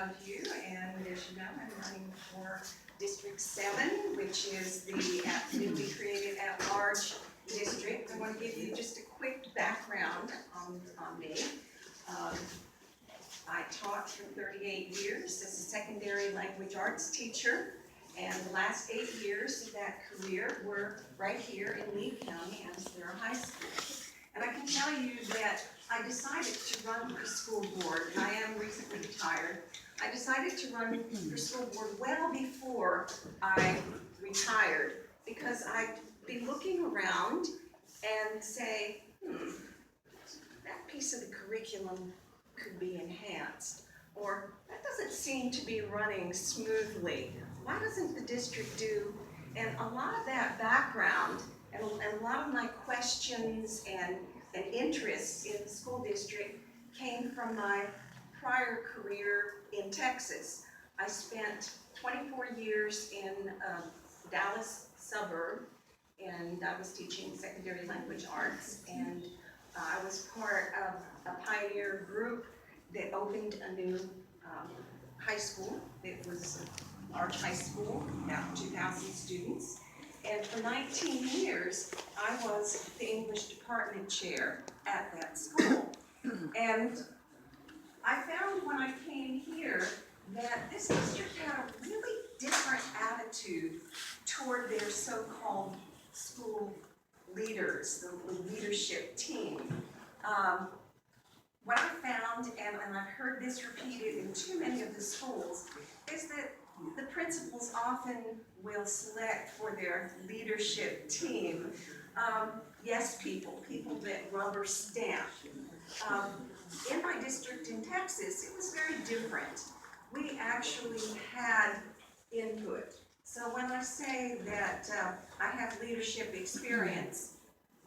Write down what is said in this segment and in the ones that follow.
of you, and as you know, I'm running for District 7, which is the newly created at-large district. I want to give you just a quick background on me. I taught for 38 years as a secondary language arts teacher, and the last 8 years of that career were right here in Lee County as their high school. And I can tell you that I decided to run for school board, and I am recently retired. I decided to run for school board well before I retired, because I'd be looking around and say, that piece of the curriculum could be enhanced, or that doesn't seem to be running smoothly. Why doesn't the district do? And a lot of that background and a lot of my questions and interests in the school district came from my prior career in Texas. I spent 24 years in Dallas suburb, and I was teaching secondary language arts, and I was part of a pioneer group that opened a new high school. It was a large high school, about 2,000 students. And for 19 years, I was the English department chair at that school. And I found when I came here that this district had a really different attitude toward their so-called school leaders, the leadership team. What I found, and I've heard this repeated in too many of the schools, is that the principals often will select for their leadership team yes people that rubber stamp. In my district in Texas, it was very different. We actually had input. So when I say that I have leadership experience,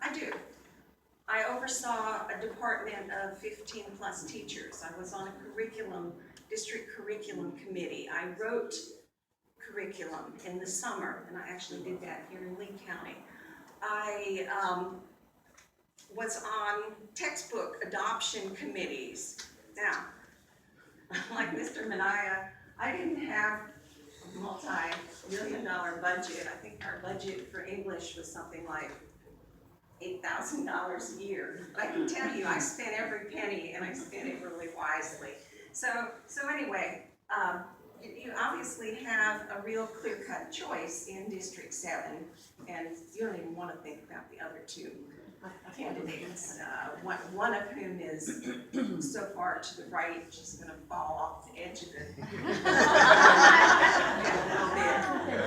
I do. I oversaw a department of 15 plus teachers. I was on a district curriculum committee. I wrote curriculum in the summer, and I actually did that here in Lee County. I was on textbook adoption committees. Now, like Mr. Manaya, I didn't have a multi-million-dollar budget. I think our budget for English was something like $8,000 a year. But I can tell you, I spent every penny, and I spent it really wisely. So anyway, you obviously have a real clear-cut choice in District 7, and you don't even want to think about the other two candidates, one of whom is so far to the right, she's going to fall off the edge of it.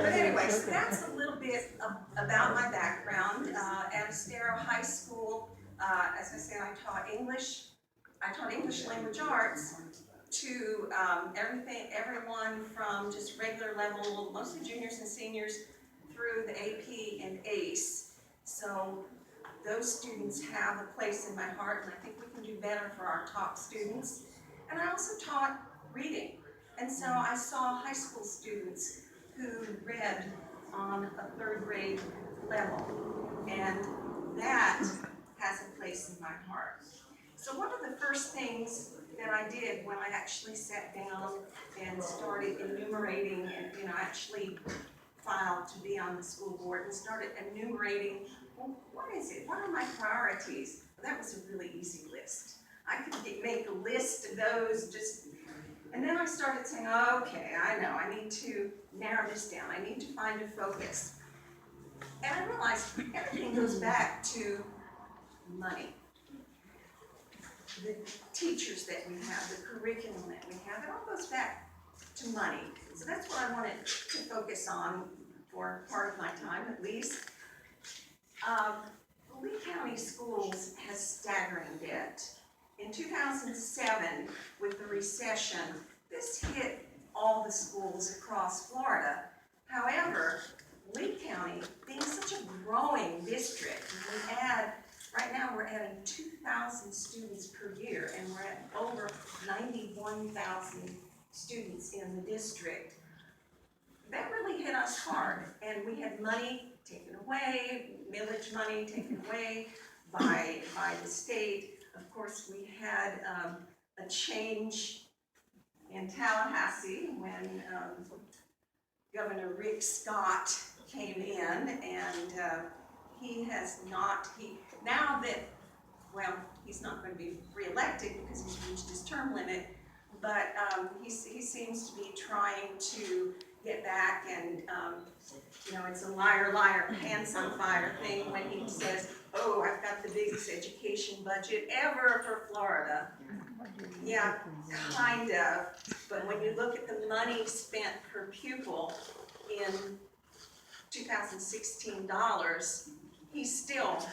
But anyway, so that's a little bit about my background. At Estero High School, as I said, I taught English language arts to everyone from just regular level, mostly juniors and seniors, through the AP and ACE. So those students have a place in my heart, and I think we can do better for our top students. And I also taught reading. And so I saw high school students who read on a third grade level. And that has a place in my heart. So one of the first things that I did when I actually sat down and started enumerating, and actually filed to be on the school board and started enumerating, well, what is it? What are my priorities? Well, that was a really easy list. I could make a list of those and then I started saying, okay, I know, I need to narrow this down. I need to find a focus. And I realized everything goes back to money. The teachers that we have, the curriculum that we have, it all goes back to money. So that's what I wanted to focus on for part of my time, at least. Lee County Schools has staggering debt. In 2007, with the recession, this hit all the schools across Florida. However, Lee County, being such a growing district, right now we're adding 2,000 students per year, and we're at over 91,000 students in the district. That really hit us hard, and we had money taken away, millage money taken away by the state. Of course, we had a change in Tallahassee when Governor Rick Scott came in, and he has not, now that, well, he's not going to be reelected because he's reached his term limit, but he seems to be trying to get back, and you know, it's a liar, liar, pants on fire thing when he says, oh, I've got the biggest education budget ever for Florida. Yeah, kind of, but when you look at the money spent per pupil in 2016 dollars, he's still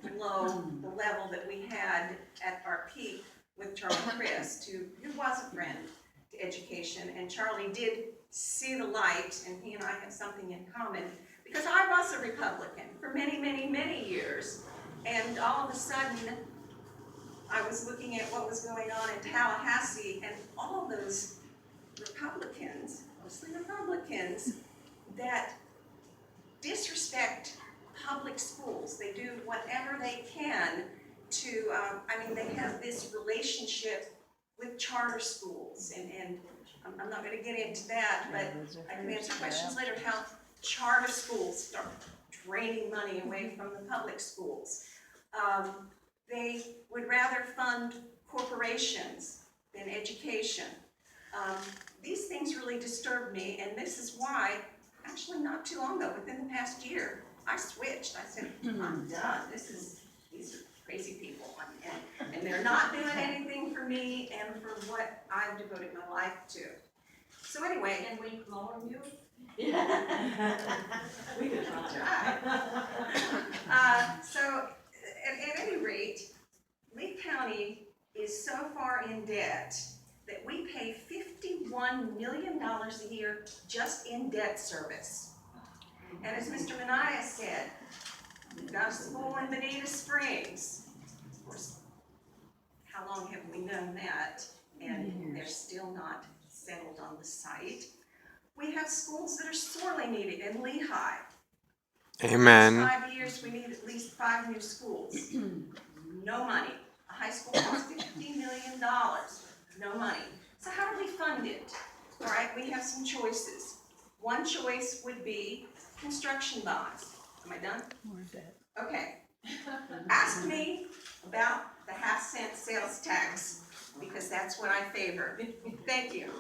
below the level that we had at our peak with Charlie Crist, who was a friend to education, and Charlie did see the light, and he and I have something in common, because I was a Republican for many, many, many years, and all of a sudden, I was looking at what was going on in Tallahassee, and all those Republicans, mostly Republicans, that disrespect public schools. They do whatever they can to, I mean, they have this relationship with charter schools, and I'm not going to get into that, but I can answer questions later how charter schools start draining money away from the public schools. They would rather fund corporations than education. These things really disturb me, and this is why, actually not too long ago, within the past year, I switched. I said, I'm done. These are crazy people, and they're not doing anything for me and for what I've devoted my life to. So anyway, Can we clone you? Yeah. We can try. So at any rate, Lee County is so far in debt that we pay $51 million a year just in debt service. And as Mr. Minaya said, we've got a school in Bonita Springs. Of course, how long have we known that? And they're still not settled on the site. We have schools that are sorely needed in Lehigh. Amen. In the next 5 years, we need at least 5 new schools. No money. A high school costs $50 million. No money. So how do we fund it? All right, we have some choices. One choice would be construction bonds. Am I done? Okay. Ask me about the half-cent sales tax, because that's what I favor. Thank you.